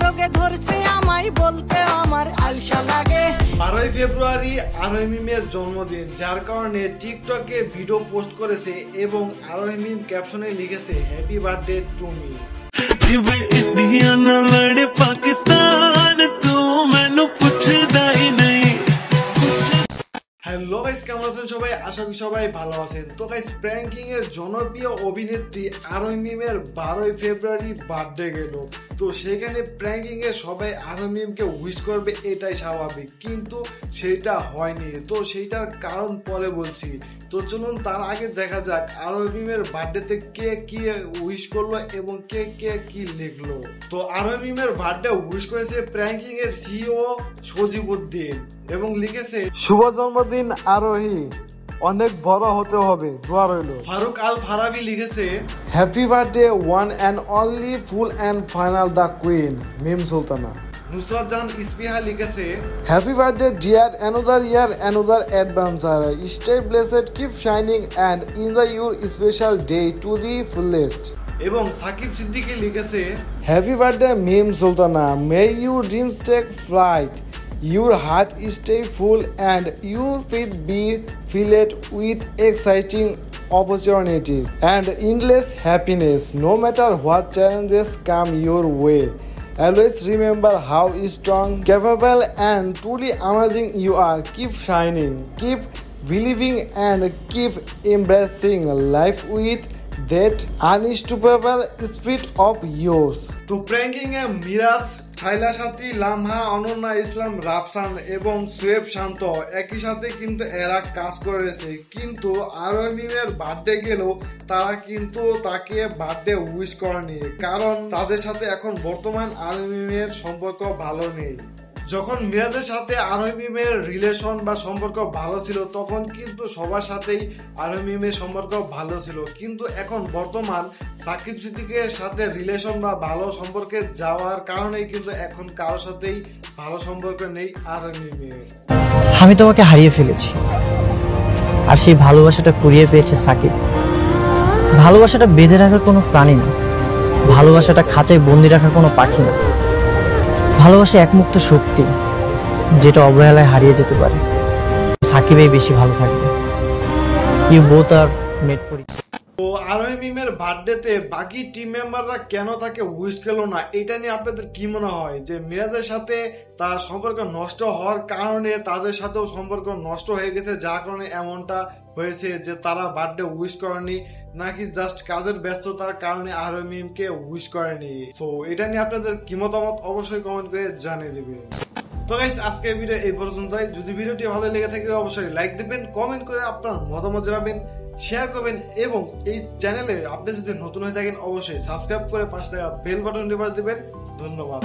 রোগে ধরছে আমায়, বলতে আমার আলসা লাগে। 12 ফেব্রুয়ারি আরোহী মিমের জন্মদিন, যার কারণে টিকটকে ভিডিও পোস্ট করেছে এবং আরোহী মিম ক্যাপশনে লিখেছে happy birthday to me. India ना लड़े पाकिस्तान तू मैनू पुछदा ही नहीं। হ্যালো গাইস, কেমন আছেন সবাই? আশা করি সবাই ভালো আছেন। তো গাইস, প্র্যাঙ্কিং এর জনপ্রিয় অভিনেত্রী আরোহী মিমের 12 ফেব্রুয়ারি বার্থডে গেল। তো সেখানে প্র্যাঙ্কিং এ সবাই আরোহী মিমকে উইশ করবে, এটাই স্বাভাবিক, কিন্তু সেটা হয়নি। তো সেইটার কারণ পরে বলছি। তো চলুন তার আগে দেখা যাক আরোহী মিমের বার্থডেতে কে কি উইশ করলো এবং কে কে কি লিখলো। তো আরোহী মিমের বার্থডে উইশ করেছে প্র্যাঙ্কিং এর সিইও সজিবউদ্দিন এবং লিখেছে শুভ জন্মদিন আরোহী, অনেক বড় হতে হবে, দোয়া রইল। ফারুক আল ফারাবি লিখেছে happy birthday one and only full and final the queen Mim Sultana. Nusrat Jahan Ispiha লিখেছে happy birthday dear, another year, another adventure, stay blessed, keep shining and enjoy your special day to the fullest. এবং সাকিব সিদ্দিকী লিখেছে happy birthday Mim Sultana, may your dreams take flight, your heart stay full and your faith be filled with exciting opportunities and endless happiness no matter what challenges come your way. Always remember how strong, capable and truly amazing you are. Keep shining, keep believing and keep embracing life with that unstoppable spirit of yours. To pranking a Miraj, Shaila Sathi, Lamha, Ananya ইসলাম, রাফসান এবং সুয়েব শান্ত একই সাথে কিন্তু এরা কাজ করেছে, কিন্তু আরোহী মিমের বার্থডে গেলেও তারা কিন্তু তাকে বার্থডে উইশ করেনি, কারণ তাদের সাথে এখন বর্তমান আরোহী মিমের সম্পর্ক ভালো নেই। যখন মিরাজের সাথে আরোহী মিমের রিলেশন বা সম্পর্ক ভালো ছিল তখন কিন্তু সবার সাথেই আরোহী মিমের সম্পর্ক ভালো ছিল, কিন্তু এখন বর্তমান সাকিব সিদ্দিকের সাথে রিলেশন বা ভালো সম্পর্কে যাওয়ার কারণেই কিন্তু এখন কারোর সাথেই ভালো সম্পর্ক নেই আরোহী মিমের। আমি তোমাকে হারিয়ে ফেলেছি, আর সেই ভালোবাসাটা কুড়িয়ে পেয়েছে সাকিব। ভালোবাসাটা বেঁধে রাখার কোনো প্রাণী না, ভালোবাসাটা খাঁচায় বন্দি রাখার কোনো পাখি না। ভালোবাসা একমুক্ত শক্তি, যেটা অবহেলায় হারিয়ে যেতে পারে। সাকিবই বেশি ভালো থাকবে। You both are made for each. তো আরোহী মিমের বার্থডেতে বাকি টিম মেম্বাররা কেন তাকে উইশ করলো না, এটা নিয়ে আপনাদের কি মনে হয়? যে মিরাজের সাথে তার সম্পর্ক নষ্ট হওয়ার কারণে তাদের সাথেও সম্পর্ক নষ্ট হয়ে গেছে, যার কারণে এমনটা হয়েছে যে তারা বার্থডে উইশ করেনি, নাকি জাস্ট কাজের ব্যস্ততার কারণে আরোহী মিমকে উইশ করেনি? তো এটা নিয়ে আপনাদের কি মতামত অবশ্যই কমেন্ট করে জানিয়ে দিবেন। তো গাইস, আজকের ভিডিও এই পর্যন্তই। যদি ভিডিওটি ভালো লেগে থাকে অবশ্যই লাইক দিবেন, কমেন্ট করে আপনার মতামত জানাবেন, শেয়ার করবেন এবং এই চ্যানেলে আপনি যদি নতুন হয়ে থাকেন অবশ্যই সাবস্ক্রাইব করে পাশে থাকা বেল বাটন টিপে দিবেন। ধন্যবাদ।